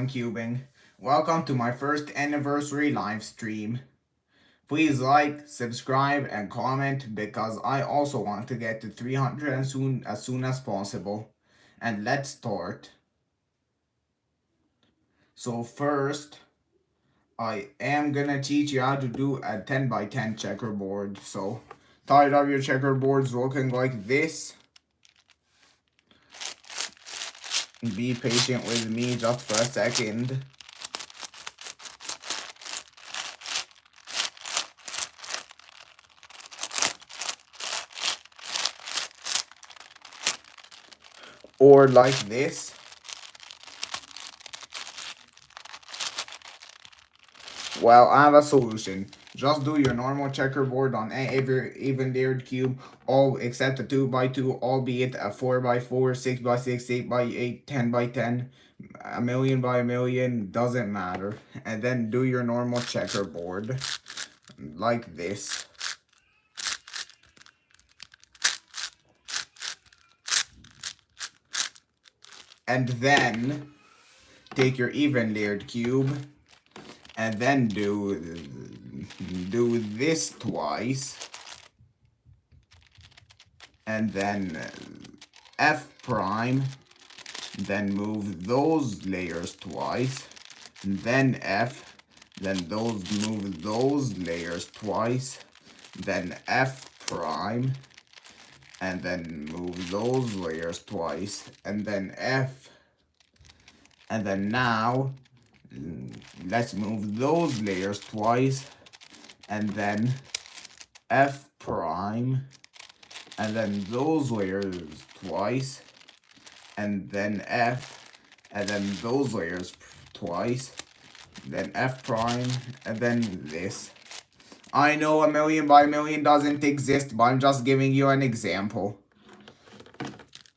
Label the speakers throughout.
Speaker 1: everyone cubing. Welcome to my first anniversary live stream. Please like, subscribe, and comment because I also want to get to 300 as soon as possible. And let's start. So first, I am gonna teach you how to do a 10 by 10 checkerboard. So tired of your checkerboards looking like this? Be patient with me just for a second. Or like this. Well, I have a solution. Just do your normal checkerboard on every even layered cube, all except a 2 by 2, albeit a 4 by 4, 6 by 6, 8 by 8, 10 by 10, a million by a million, doesn't matter. And then do your normal checkerboard like this. And then take your even layered cube and then do this twice. And then F prime, then move those layers twice, and then F, then move those layers twice, then F prime, and then move those layers twice, and then F, and then now let's move those layers twice, and then F prime, and then those layers twice, and then F, and then those layers twice, then F prime, and then this. I know a million by a million doesn't exist, but I'm just giving you an example.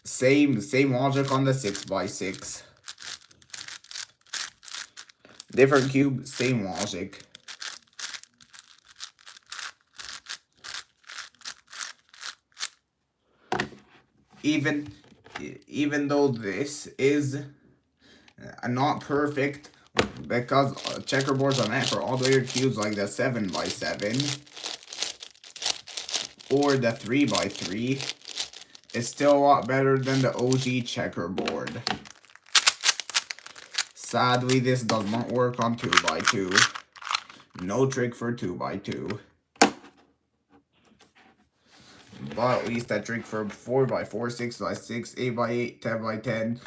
Speaker 1: Same logic on the 6 by 6. Different cube, same logic. Even though this is not perfect, because checkerboards are meant for all layered cubes like the 7 by 7 or the 3 by 3, it's still a lot better than the OG checkerboard. Sadly, this does not work on 2 by 2. No trick for 2 by 2. But at least a trick for 4 by 4, 6 by 6, 8 by 8, 10 by 10,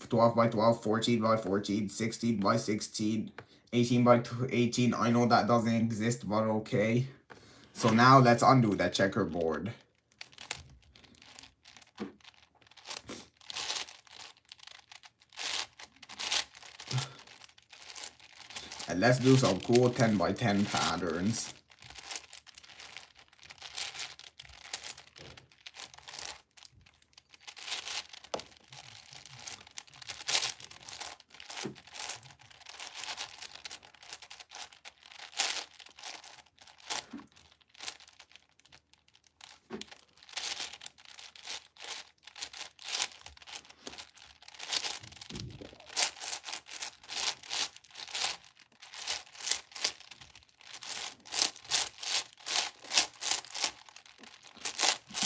Speaker 1: 12 by 12, 14 by 14, 16 by 16, 18 by 18. I know that doesn't exist, but okay. So now let's undo that checkerboard. And let's do some cool 10 by 10 patterns.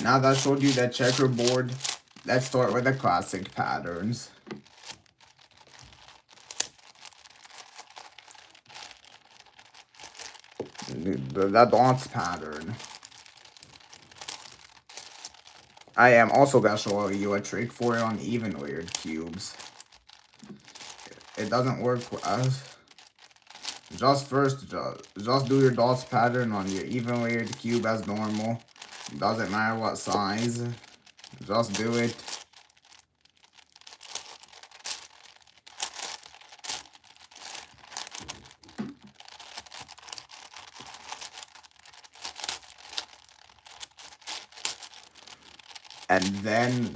Speaker 1: Now that I showed you that checkerboard, let's start with the classic patterns. The dots pattern. I am also gonna show you a trick for it on even layered cubes. It doesn't work as just do your dots pattern on your even layered cube as normal. Doesn't matter what size. Just do it. And then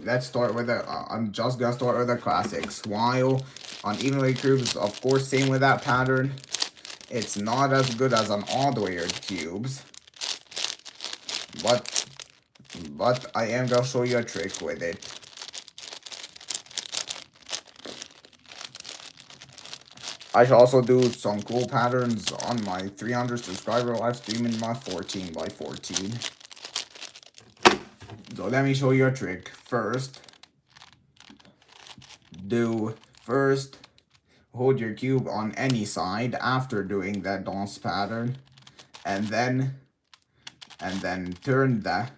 Speaker 1: let's start with I'm just gonna start with the classics. While on even layered cubes, of course, same with that pattern. It's not as good as on odd layered cubes. But I am gonna show you a trick with it. I should also do some cool patterns on my 300 subscriber live stream in my 14 by 14. So let me show you a trick. First, hold your cube on any side after doing that dance pattern, and then turn the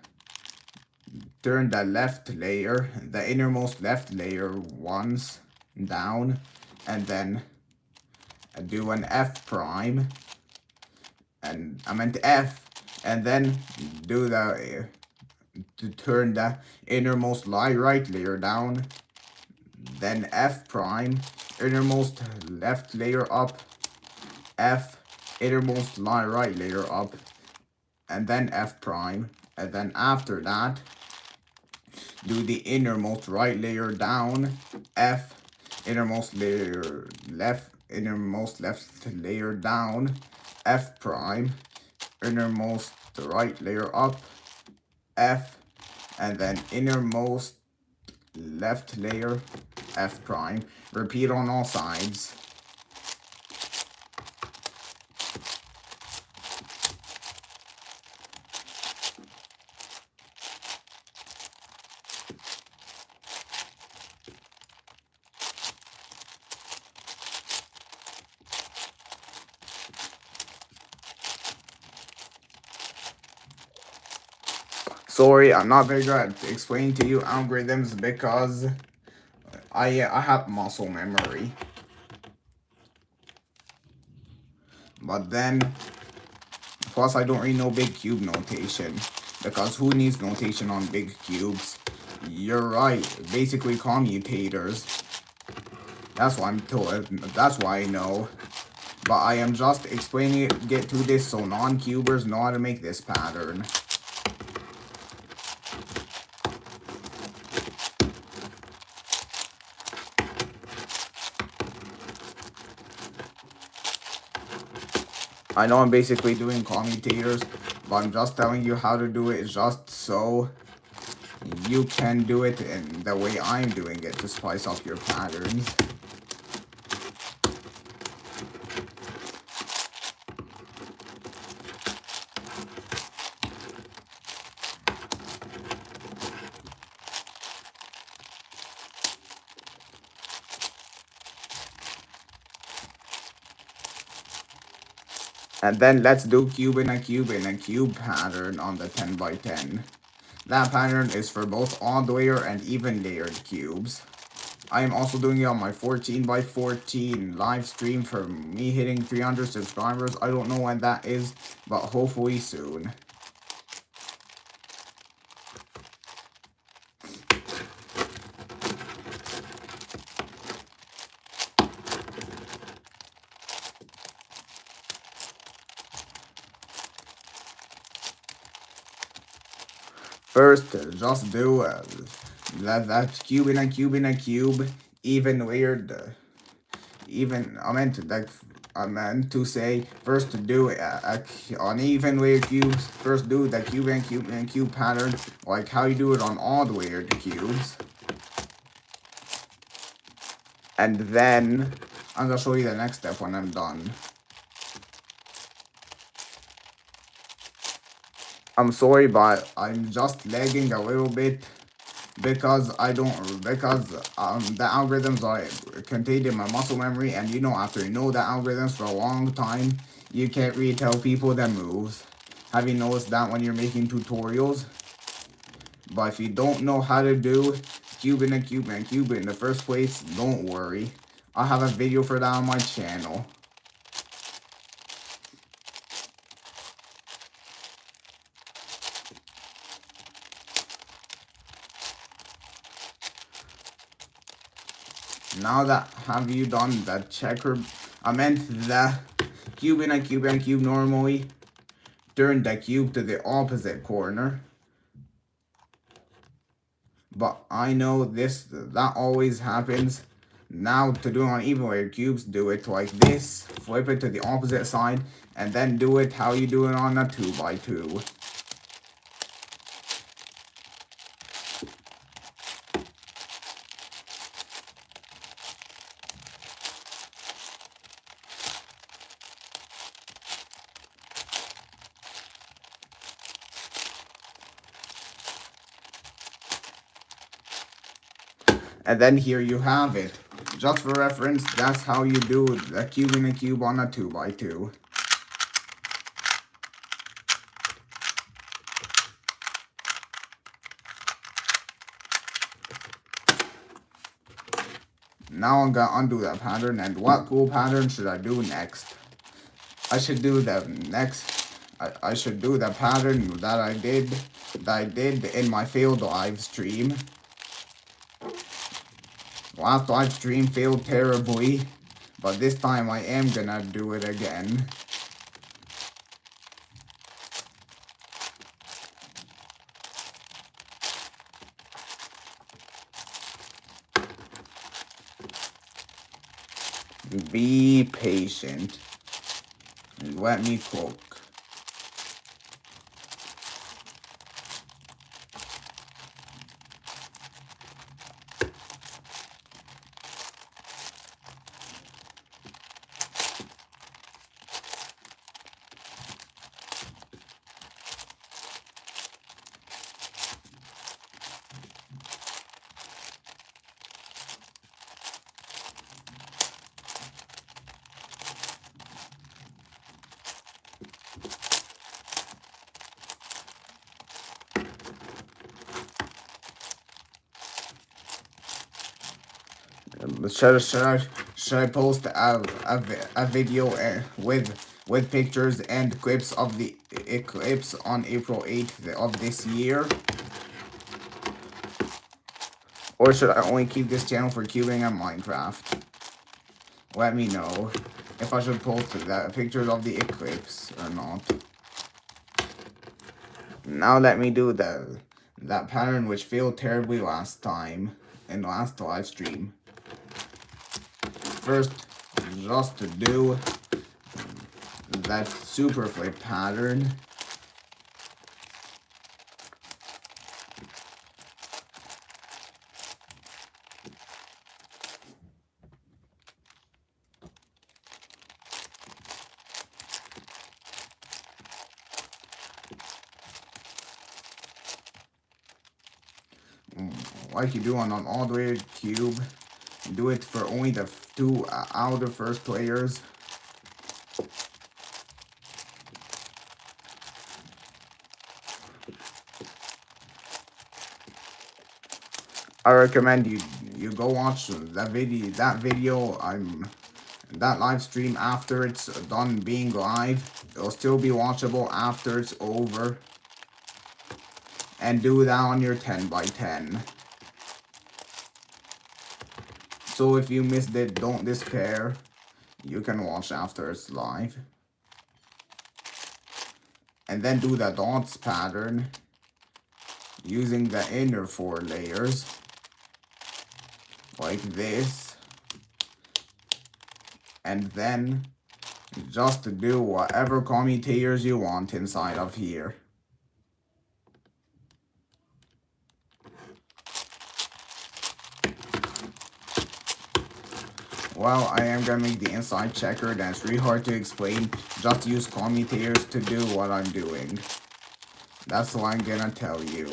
Speaker 1: left layer, the innermost left layer once down, and then do an F prime, and I meant F, and then do the to turn the innermost right layer down, then F prime, innermost left layer up, F, innermost right layer up, and then F prime, and then after that do the innermost right layer down, F, innermost left layer down, F prime, innermost right layer up, F, and then innermost left layer, F prime. Repeat on all sides. Sorry, I'm not very good at explaining to you algorithms because I have muscle memory. But then, plus I don't really know big cube notation, because who needs notation on big cubes? You're right, basically commutators. That's why I'm told, that's why I know. But I am just explaining it, get to this so non-cubers know how to make this pattern. I know I'm basically doing commutators, but I'm just telling you how to do it just so you can do it in the way I'm doing it to spice up your patterns. And then let's do cube in a cube in a cube pattern on the 10 by 10. That pattern is for both odd layer and even layered cubes. I am also doing it on my 14 by 14 live stream for me hitting 300 subscribers. I don't know when that is, but hopefully soon. First, just do that cube in a cube in a cube, even layered, I meant to say, first to do on even layered cubes, first do the cube and cube and cube pattern, like how you do it on odd layered cubes. And then, I'm gonna show you the next step when I'm done. I'm sorry, but I'm just lagging a little bit because the algorithms are contained in my muscle memory, and you know, after you know the algorithms for a long time, you can't really tell people the moves. Have you noticed that when you're making tutorials? But if you don't know how to do cube in a cube and cube in the first place, don't worry. I have a video for that on my channel. Now that have you done the checker, I meant the cube in a cube and cube normally, turn the cube to the opposite corner. But I know that always happens. Now to do it on even layer cubes, do it like this, flip it to the opposite side, and then do it how you do it on a 2x2. And then here you have it. Just for reference, that's how you do the cube in a cube on a 2x2. Now I'm gonna undo that pattern, and what cool pattern should I do next? I should do the pattern that I did in my failed live stream. Last live stream failed terribly, but this time I am gonna do it again. Be patient. Let me cook. Should I post a video with pictures and clips of the eclipse on April 8th of this year? Or should I only keep this channel for cubing and Minecraft? Let me know if I should post the pictures of the eclipse or not. Now let me do that pattern which failed terribly last time in the last live stream. First, just to do that super flip pattern. Like you do on an all-the-way cube. Do it for only the two outer first players. I recommend you go watch that video. That live stream after it's done being live. It'll still be watchable after it's over. And do that on your 10x10. So if you missed it, don't despair. You can watch after it's live. And then do the dots pattern using the inner 4 layers. Like this. And then just do whatever commutators you want inside of here. Well, I am gonna make the inside checker. That's really hard to explain. Just use commutators to do what I'm doing. That's what I'm gonna tell you.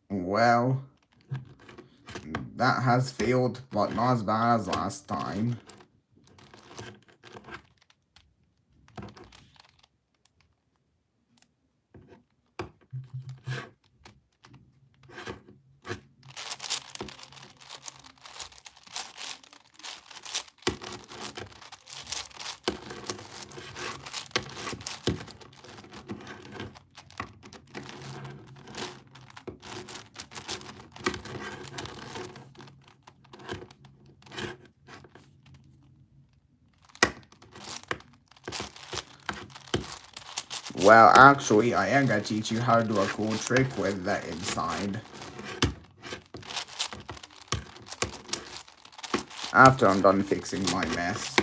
Speaker 1: Well, that has failed, but not as bad as last time. Well, actually, I am gonna teach you how to do a cool trick with the inside. After I'm done fixing my mess.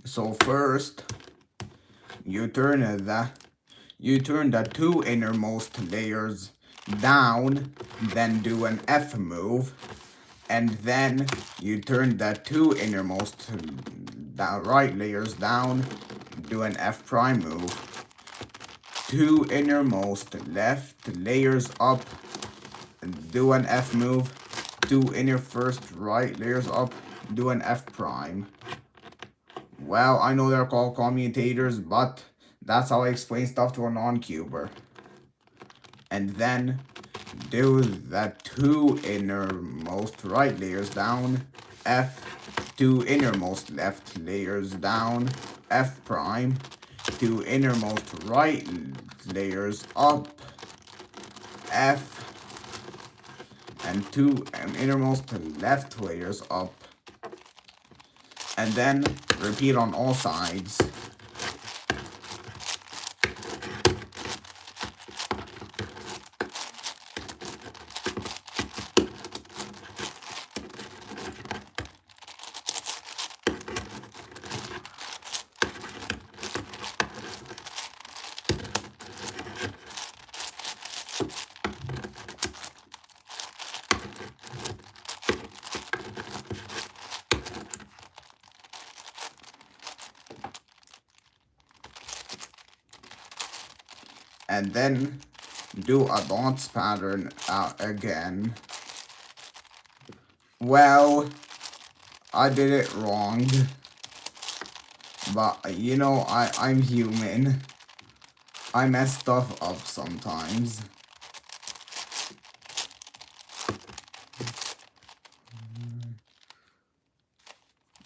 Speaker 1: So first, you turn the two innermost layers down, then do an F move, and then you turn the two innermost right layers down, do an F prime move. Two innermost left layers up, do an F move. Two inner first right layers up, do an F prime. Well, I know they're called commutators, but that's how I explain stuff to a non-cuber. And then do the two innermost right layers down, F, two innermost left layers down, F prime, two innermost right layers up, F, and two innermost left layers up, and then repeat on all sides. And then do a dance pattern again. Well, I did it wrong. But, you know, I'm human. I mess stuff up sometimes.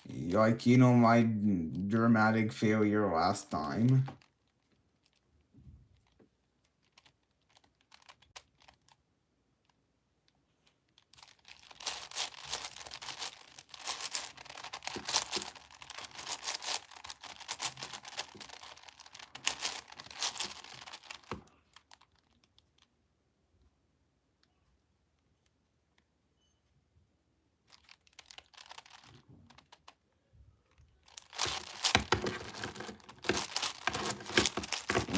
Speaker 1: Like, you know, my dramatic failure last time.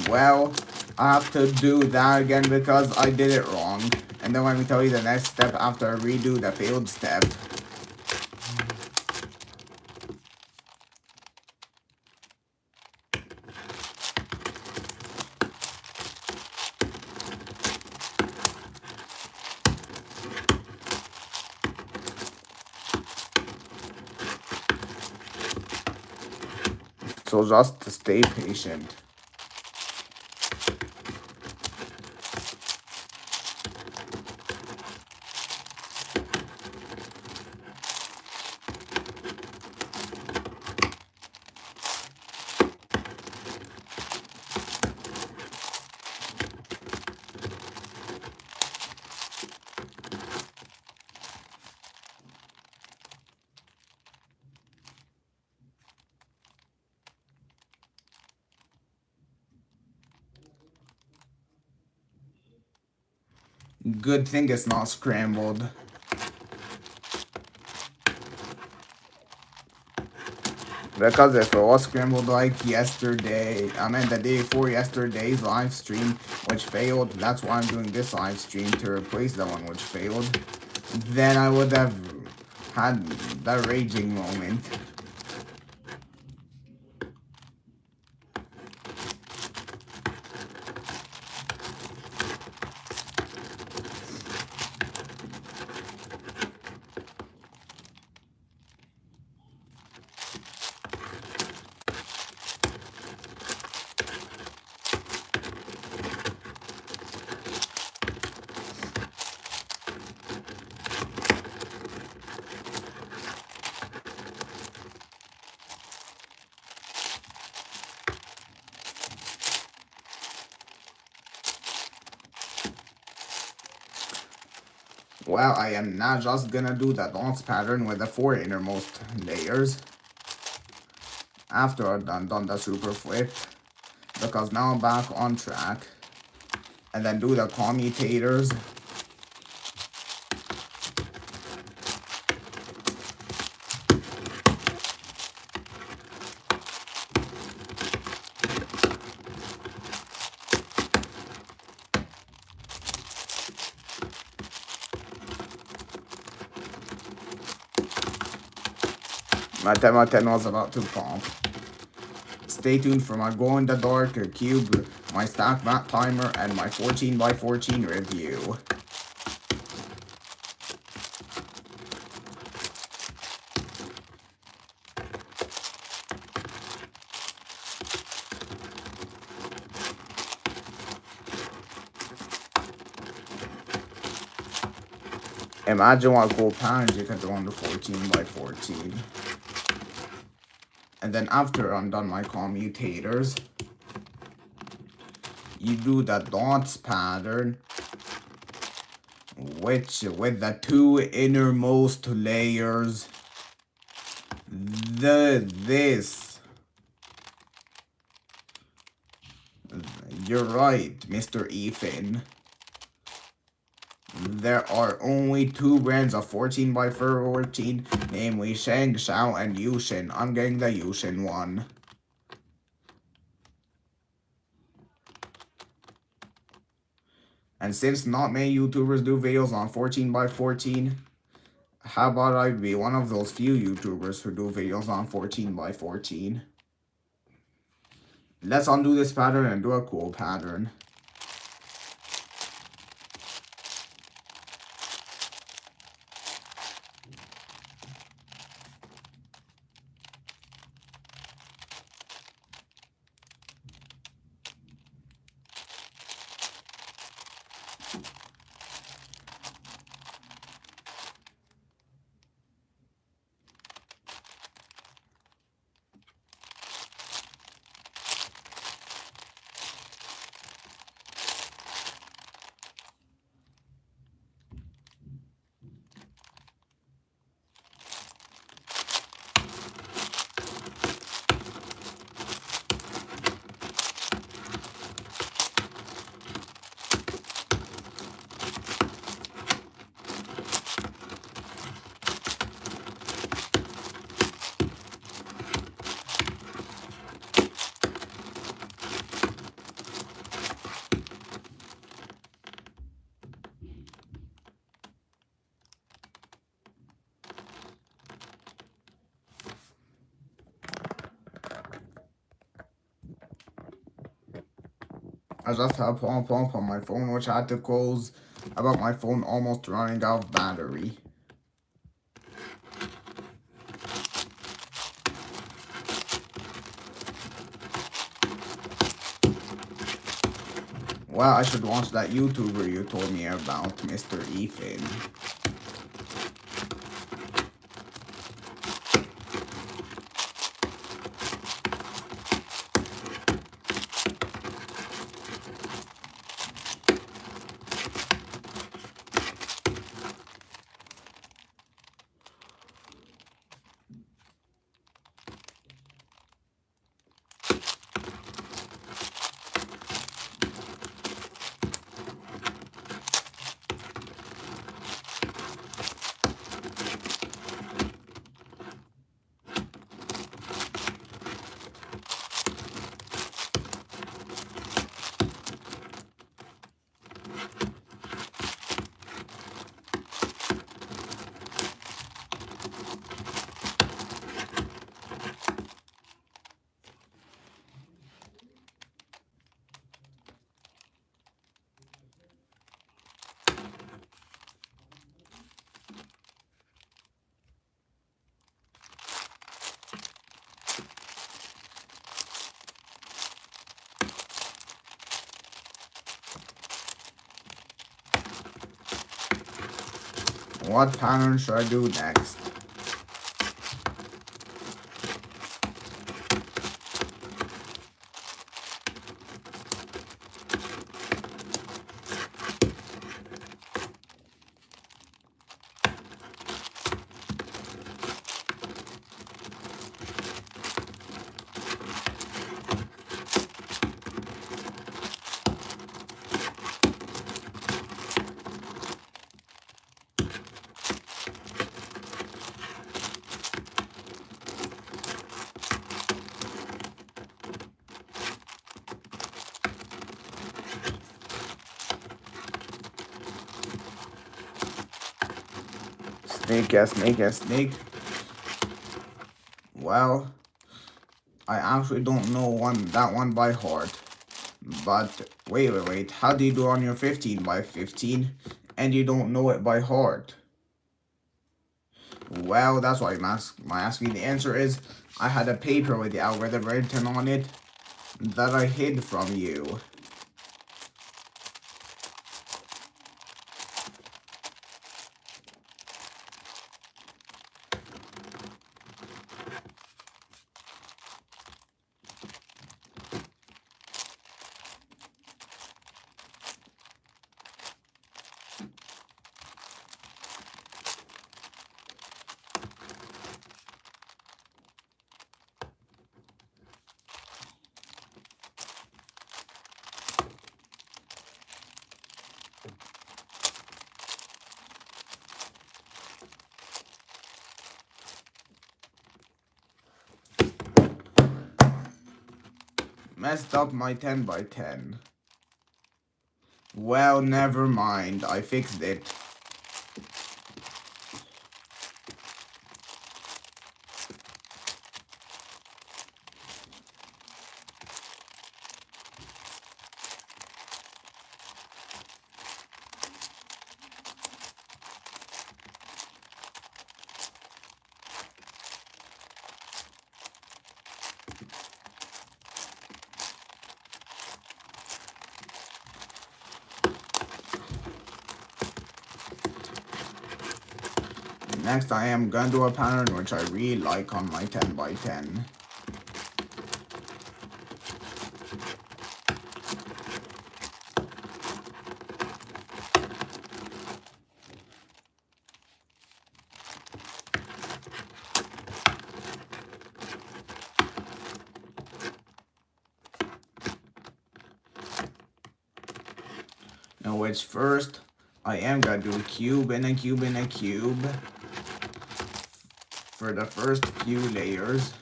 Speaker 1: Well, I have to do that again because I did it wrong. And then let me tell you the next step after I redo the failed step. So just stay patient. Good thing it's not scrambled. Because if it was scrambled like yesterday, I meant the day before yesterday's live stream, which failed, that's why I'm doing this live stream to replace the one which failed, then I would have had the raging moment. Well, I am now just gonna do the dots pattern with the 4 innermost layers. After I've done the super flip, because now I'm back on track. And then do the commutators. My 10 was about to pump. Stay tuned for my glow in the dark cube, my stack mat timer, and my 14x14 review. Imagine what cool patterns you could do on the 14x14. And then after I'm done my commutators, you do the dots pattern, which with the 2 innermost layers, you're right, Mr. Ethan. There are only 2 brands of 14x14, namely Shang Xiao and Yushin. I'm getting the Yushin one. And since not many YouTubers do videos on 14x14, how about I be one of those few YouTubers who do videos on 14x14? Let's undo this pattern and do a cool pattern. I just had a pump on my phone, which I had to close about my phone almost running out of battery. Well, I should watch that YouTuber you told me about, Mr. Ethan. What pattern should I do next? snake, yes, snake, yes, snake. Well, I actually don't know that one by heart. But wait. How do you do on your 15 by 15 and you don't know it by heart? Well, that's why I'm asking. The answer is I had a paper with the algorithm written on it that I hid from you. Messed up my 10 by 10. Well, never mind. I fixed it. Next, I am gonna do a pattern which I really like on my 10 by 10. In which first, I am gonna do a cube and a cube and a cube for the first few layers.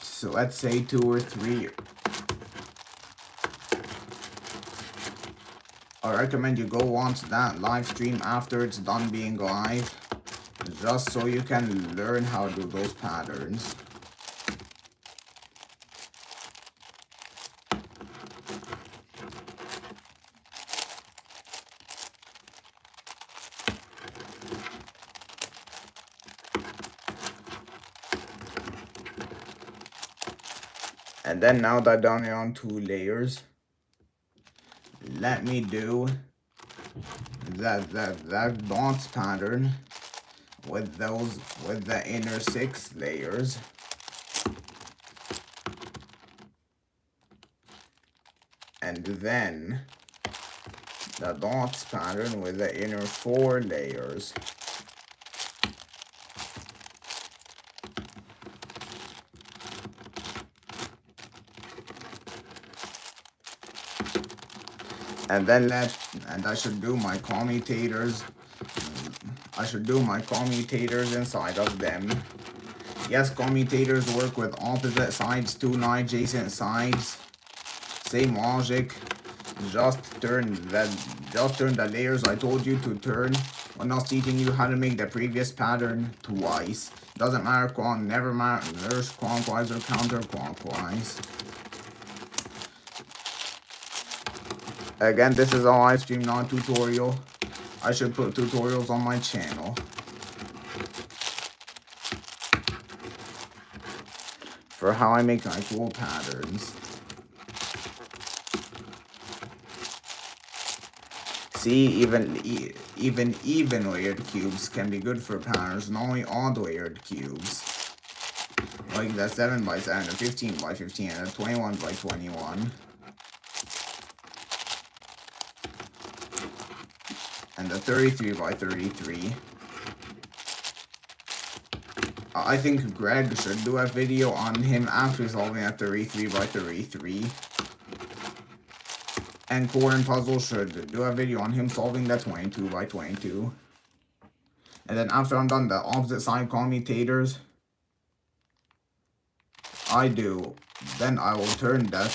Speaker 1: So let's say 2 or 3. I recommend you go watch that live stream after it's done being live, just so you can learn how to do those patterns. And then now that I've done it on 2 layers, let me do that dots pattern with the inner 6 layers. And then the dots pattern with the inner 4 layers. And then I should do my commutators. I should do my commutators inside of them. Yes, commutators work with opposite sides to non-adjacent sides. Same logic. Just turn the layers I told you to turn when I was teaching you how to make the previous pattern twice. Doesn't matter, never matters clockwise or counterclockwise. Again, this is a live stream, not a tutorial. I should put tutorials on my channel. For how I make my cool patterns. See, even layered cubes can be good for patterns, not only odd layered cubes. Like the 7 by 7, the 15 by 15, and the 21 by 21. And the 33 by 33. I think Greg should do a video on him actually solving a 33 by 33. And Corn Puzzle should do a video on him solving the 22 by 22. And then after I'm done the opposite side commutators, then I will turn the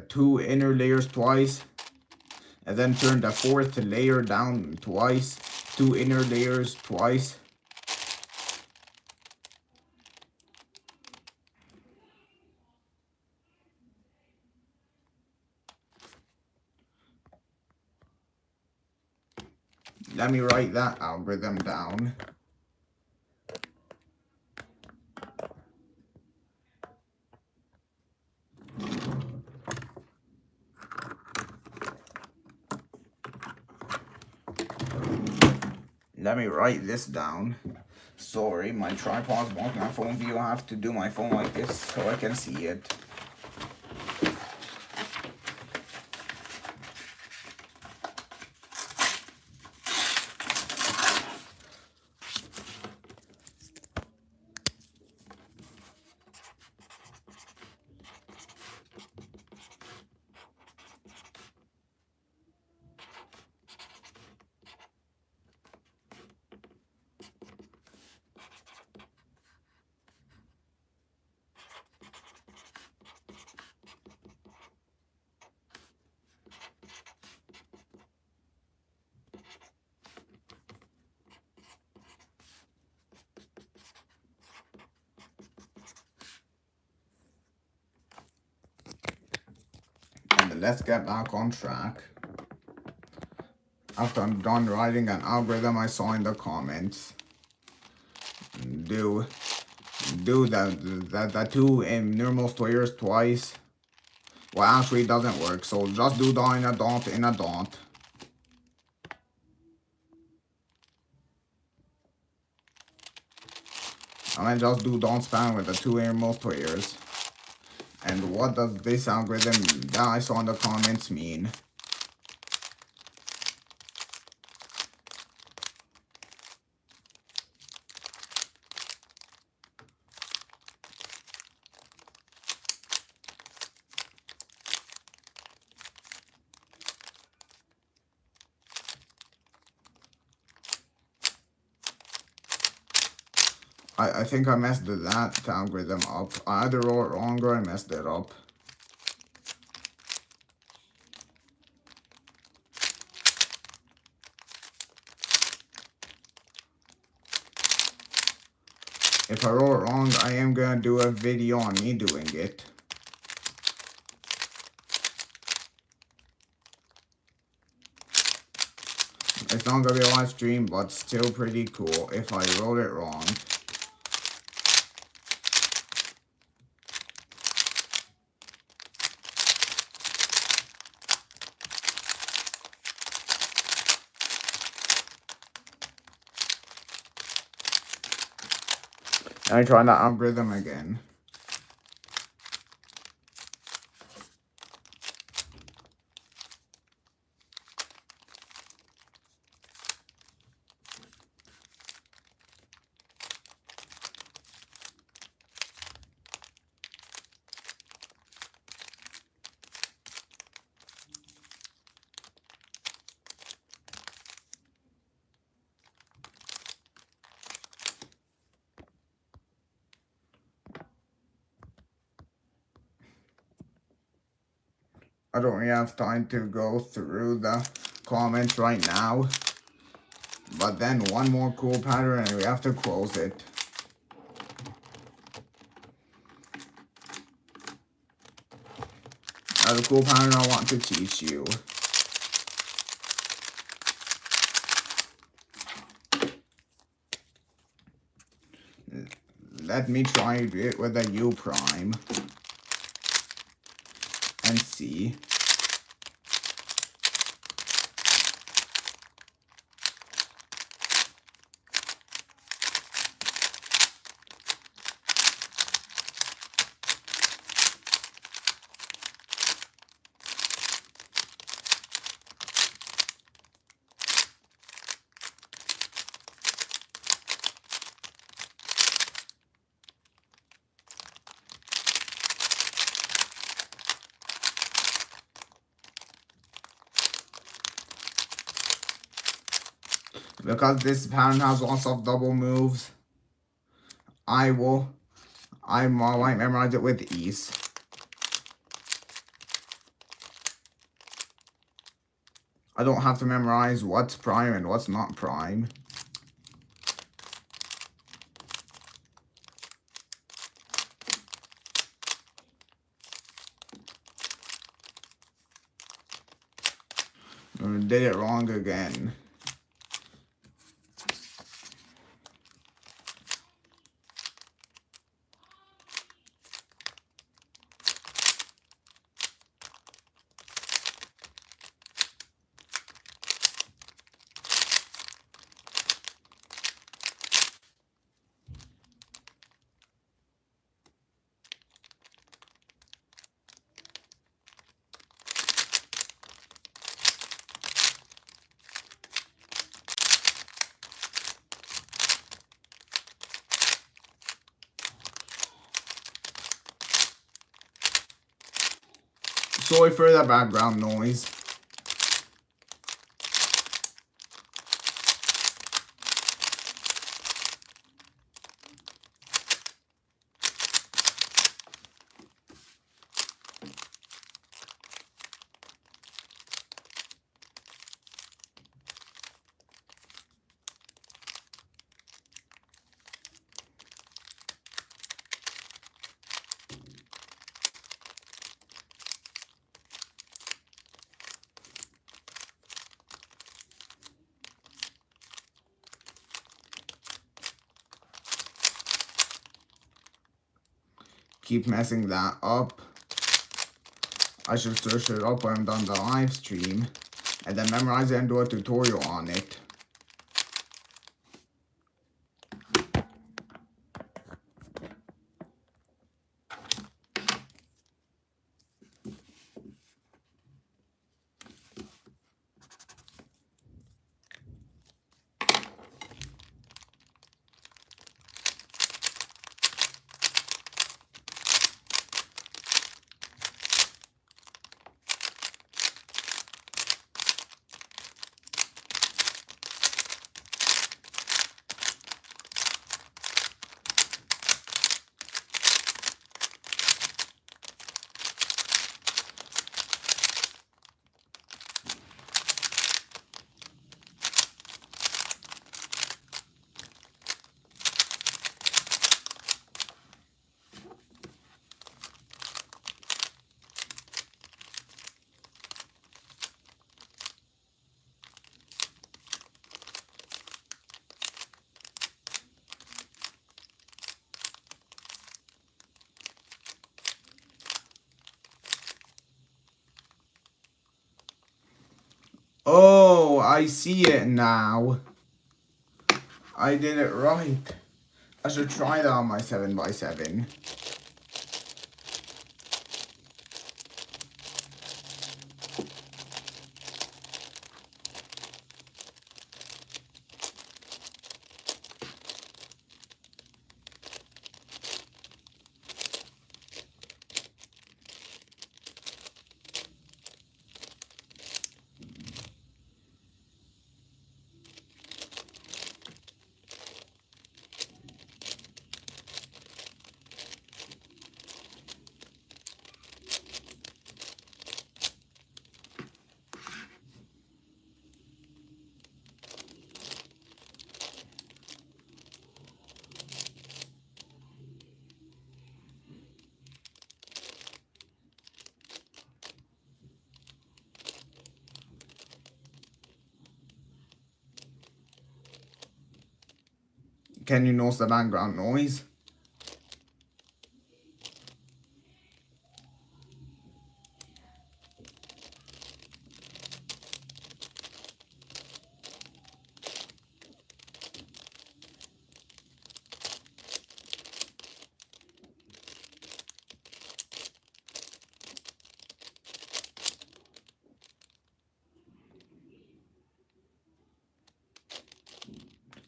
Speaker 1: 2 inner layers twice. and then turn the fourth layer down twice, 2 inner layers twice. Let me write that algorithm down. Let me write this down. Sorry, my tripod's blocking my phone view. I have to do my phone like this so I can see it. And let's get back on track. After I'm done writing an algorithm I saw in the comments, do the 2 innermost layers twice. Well, actually it doesn't work, so just do dot in a dot in a dot. And then just do dot span with the 2 innermost layers. And what does this algorithm that I saw in the comments mean? I think I messed that algorithm up. I either wrote it wrong or I messed it up. If I wrote it wrong, I am gonna do a video on me doing it. It's not gonna be a live stream, but still pretty cool if I wrote it wrong. Let me try that algorithm again. I don't really have time to go through the comments right now. But then one more cool pattern and we have to close it. Now the cool pattern I want to teach you. Let me try it with a U prime. And see. Because this pattern has lots of double moves, I might memorize it with ease. I don't have to memorize what's prime and what's not prime. Did it wrong again. Sorry for the background noise. Keep messing that up. I should search it up when I'm done the live stream and then memorize it and do a tutorial on it. Oh, I see it now. I did it right. I should try that on my 7x7. Can you notice the background noise?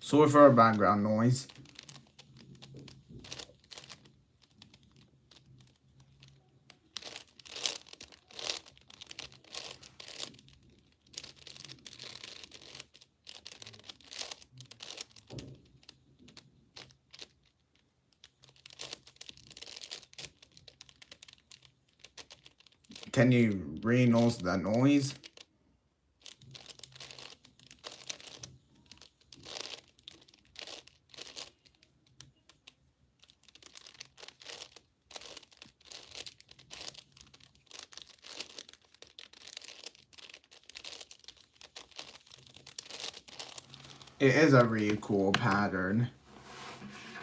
Speaker 1: Sorry for background noise. Can you really notice the noise? It is a really cool pattern.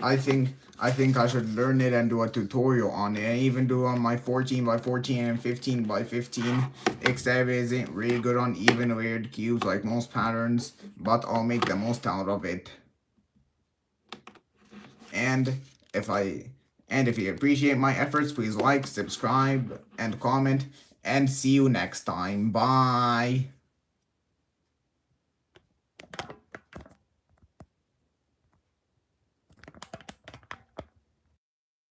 Speaker 1: I think I should learn it and do a tutorial on it. And even do on my 14 by 14 and 15 by 15. Except it isn't really good on even layered cubes like most patterns, but I'll make the most out of it. And if you appreciate my efforts, please like, subscribe, and comment. And see you next time. Bye.